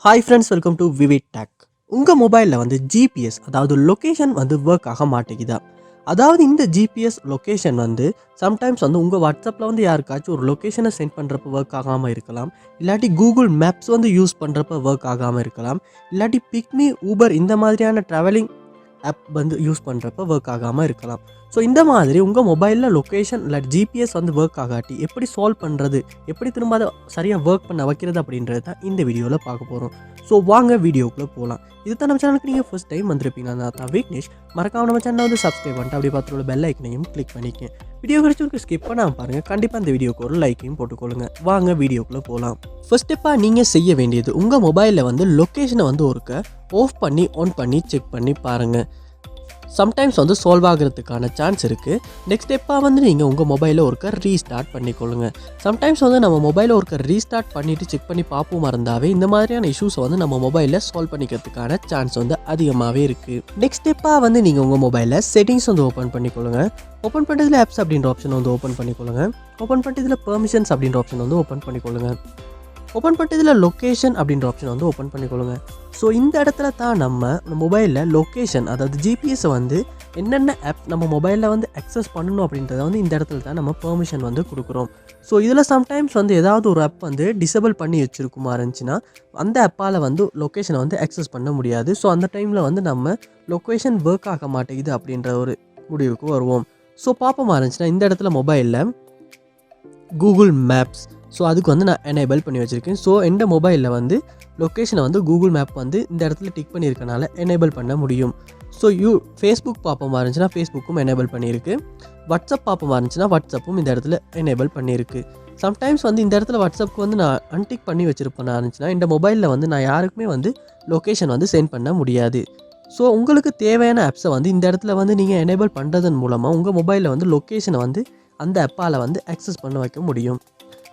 Hi friends, welcome to VividTech. உங்கள் மொபைலில் வந்து ஜிபிஎஸ் அதாவது லொக்கேஷன் வந்து ஒர்க் ஆக மாட்டேங்குதா? அதாவது இந்த ஜிபிஎஸ் லொக்கேஷன் வந்து சம்டைம்ஸ் வந்து உங்கள் வாட்ஸ்அப்பில் வந்து யாருக்காச்சும் ஒரு லொக்கேஷனை சென்ட் பண்ணுறப்ப ஒர்க் ஆகாமல் இருக்கலாம். இல்லாட்டி கூகுள் மேப்ஸ் வந்து யூஸ் பண்ணுறப்ப ஒர்க் ஆகாமல் இருக்கலாம். இல்லாட்டி பிக்மி ஊபர் இந்த மாதிரியான ட்ராவலிங் ஆப் வந்து யூஸ் பண்ணுறப்ப ஒர்க் ஆகாமல் இருக்கலாம். ஸோ இந்த மாதிரி உங்கள் மொபைலில் லொக்கேஷன் இல்லை ஜிபிஎஸ் வந்து ஒர்க் ஆகாட்டி எப்படி சால்வ் பண்ணுறது, எப்படி திரும்ப அதை சரியாக ஒர்க் பண்ண வைக்கிறது அப்படின்றது தான் இந்த வீடியோவில் பார்க்க போகிறோம். ஸோ வாங்க வீடியோக்குள்ளே போகலாம். இது தான் நம்ம சேனலுக்கு நீங்கள் ஃபர்ஸ்ட் டைம் வந்திருப்பீங்கன்னா தான் விக்னேஷ். மறக்காம நம்ம சேனலை வந்து சப்ஸ்கிரைப் பண்ணிட்டு அப்படி பார்த்துள்ள பெல் ஐக்கனையும் கிளிக் பண்ணிக்கேன். வீடியோ கிடைச்சவருக்கு ஸ்கிப் பண்ணாமல் பாருங்கள். கண்டிப்பாக இந்த வீடியோக்கு ஒரு லைக்கையும் போட்டுக்கொள்ளுங்க. வாங்க வீடியோக்குள்ளே போகலாம். ஃபர்ஸ்ட் ஸ்டெப்பாக நீங்கள் செய்ய வேண்டியது உங்கள் மொபைலில் வந்து லொக்கேஷனை வந்து ஒருக்க ஆஃப் பண்ணி ஆன் பண்ணி செக் பண்ணி பாருங்கள். சம்டைம்ஸ் வந்து சால்வ் ஆகிறதுக்கான சான்ஸ் இருக்குது. நெக்ஸ்ட் ஸ்டெப்பாக வந்து நீங்கள் உங்கள் மொபைலை ஒருக்க ரீஸ்டார்ட் பண்ணிக்கொள்ளுங்க. சம்டைம்ஸ் வந்து நம்ம மொபைலை ஒருக்க ரீஸ்டார்ட் பண்ணிவிட்டு செக் பண்ணி பார்ப்போமா இருந்தாவே இந்த மாதிரியான இஷ்யூஸை வந்து நம்ம மொபைலில் சால்வ் பண்ணிக்கிறதுக்கான சான்ஸ் வந்து அதிகமாகவே இருக்குது. நெக்ஸ்ட் ஸ்டெப்பாக வந்து நீங்கள் உங்கள் மொபைலில் செட்டிங்ஸ் வந்து ஓப்பன் பண்ணிக்கொள்ளுங்க. ஓப்பன் பண்ணுறதுல ஆப்ஸ் அப்படின்ற ஆப்ஷன் வந்து ஓப்பன் பண்ணிக்கொள்ளுங்க. ஓப்பன் பண்ணுறதுல பெர்மிஷன்ஸ் அப்படின்ற ஆப்ஷன் வந்து ஓப்பன் பண்ணிக்கொள்ளுங்க. ஓப்பன் பண்ணிட்டதில் லொக்கேஷன் அப்படின்ற ஆப்ஷன் வந்து ஓப்பன் பண்ணிக்கொள்ளுங்க. ஸோ இந்த இடத்துல தான் நம்ம மொபைலில் லொக்கேஷன் அதாவது ஜிபிஎஸை வந்து என்னென்ன ஆப் நம்ம மொபைலில் வந்து அக்சஸ் பண்ணணும் அப்படின்றத வந்து இந்த இடத்துல தான் நம்ம பெர்மிஷன் வந்து கொடுக்குறோம். ஸோ இதில் சம்டைம்ஸ் வந்து ஏதாவது ஒரு ஆப் வந்து டிசேபிள் பண்ணி வச்சுருக்குமா இருந்துச்சுன்னா அந்த ஆப்பால் வந்து லொக்கேஷனை வந்து அக்சஸ் பண்ண முடியாது. ஸோ அந்த டைமில் வந்து நம்ம லொக்கேஷன் ஒர்க் ஆக மாட்டேங்குது அப்படின்ற ஒரு முடிவுக்கு வருவோம். ஸோ பார்ப்போமா இருந்துச்சுன்னா இந்த இடத்துல மொபைலில் கூகுள் மேப்ஸ் ஸோ அதுக்கு வந்து நான் எனேபிள் பண்ணி வச்சுருக்கேன். ஸோ எந்த மொபைலில் வந்து லொக்கேஷனை வந்து கூகுள் மேப் வந்து இந்த இடத்துல டிக் பண்ணியிருக்கனால எனேபிள் பண்ண முடியும். ஸோ ஃபேஸ்புக் பார்ப்போமா இருந்துச்சுன்னா ஃபேஸ்புக்கும் எனேபிள் பண்ணியிருக்கு. வாட்ஸ்அப் பார்ப்போமா இருந்துச்சுன்னா வாட்ஸ்அப்பும் இந்த இடத்துல எனேபிள் பண்ணியிருக்கு. சம்டைம்ஸ் வந்து இந்த இடத்துல வாட்ஸ்அப்புக்கு வந்து நான் அன்டிக் பண்ணி வச்சுருப்பேன் இருந்துச்சுன்னா இந்த மொபைலில் வந்து நான் யாருக்குமே வந்து லொக்கேஷன் வந்து சென்ட் பண்ண முடியாது. ஸோ உங்களுக்கு தேவையான ஆப்ஸை வந்து இந்த இடத்துல வந்து நீங்கள் எனேபிள் பண்ணுறதன் மூலமாக உங்கள் மொபைலில் வந்து லொக்கேஷனை வந்து அந்த ஆப்பால் வந்து அக்சஸ் பண்ண வைக்க முடியும்.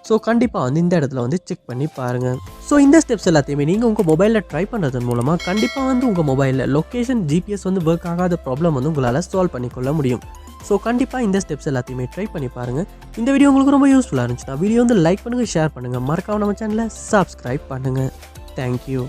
ஸோ கண்டிப்பாக வந்து இந்த இடத்துல வந்து செக் பண்ணி பாருங்கள். ஸோ இந்த ஸ்டெப்ஸ் எல்லாத்தையுமே நீங்கள் உங்கள் மொபைலில் ட்ரை பண்ணுறதன் மூலமாக கண்டிப்பாக வந்து உங்கள் மொபைலில் லொக்கேஷன் ஜிபிஎஸ் வந்து ஒர்க் ஆகாத ப்ராப்ளம் வந்து உங்களால் சால்வ் பண்ணிக்கொள்ள முடியும். ஸோ கண்டிப்பாக இந்த ஸ்டெப்ஸ் எல்லாத்தையுமே ட்ரை பண்ணி பாருங்கள். இந்த வீடியோ உங்களுக்கு ரொம்ப யூஸ்ஃபுல்லாக இருந்துச்சுன்னா வீடியோ வந்து லைக் பண்ணுங்கள், ஷேர் பண்ணுங்கள், மறக்காம நம்ம சேனலை சப்ஸ்கிரைப் பண்ணுங்கள். தேங்க்யூ.